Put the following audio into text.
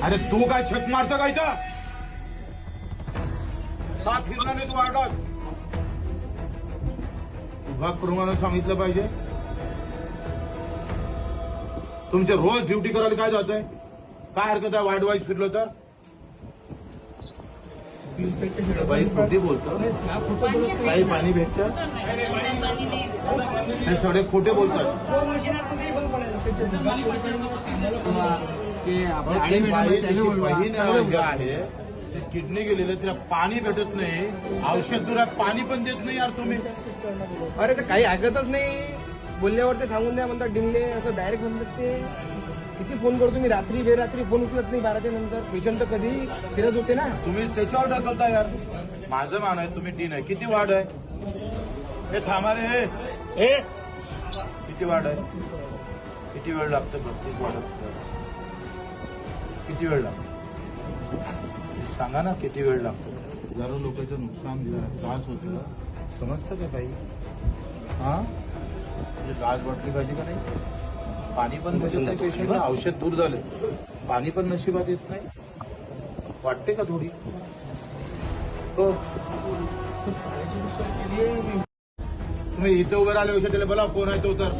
अरे तू काय छक मारतो का इथं? का फिरला नाही तू वार्डात? विभाग प्रमुखांना सांगितलं पाहिजे. तुमचे रोज ड्युटी करायला काय जातंय? काय हरकत आहे वार्ड वाईज फिरलो तर? बाई खोटी बोलतो. काही पाणी भेटतं? हे सगळे खोटे बोलतात. बहीण हे आहे किडनी गेलेलं, तिला पाणी भेटत नाही, औषध दुरात पाणी पण देत नाही यार तुम्ही. अरे ते काही ऐकतच नाही. बोलल्यावर ते सांगून द्या म्हणतात डिमले, असं डायरेक्ट म्हणतात ते. किती फोन करतो मी, रात्री बेरात्री फोन उचलत नाही 12च्या नंतर. पेशंट तर कधी सिरज होते ना. तुम्ही त्याच्यावर ढकलता यार. माझं मान आहे, तुम्ही डीन आहे. किती वार्ड आहे? हे थांबा रे. हे किती वार्ड आहे? किती वेळ लागतो? 32 वार्ड. किती वेळ लागतो सांगा ना, किती वेळ लागतो? हजारो लोकांचं नुकसान झालं, त्रास होतो, समजतं का काही? हा म्हणजे लाज वाटली पाहिजे का नाही? पाणी पण भेटत नाही पेशंटला, औषध दूर झाले, पाणी पण नशिबात येत नाही. वाटते का थोडी? हो तुम्ही इथं उभे राहिल्यापेक्षा त्याला बोला कोण आहे तो तर.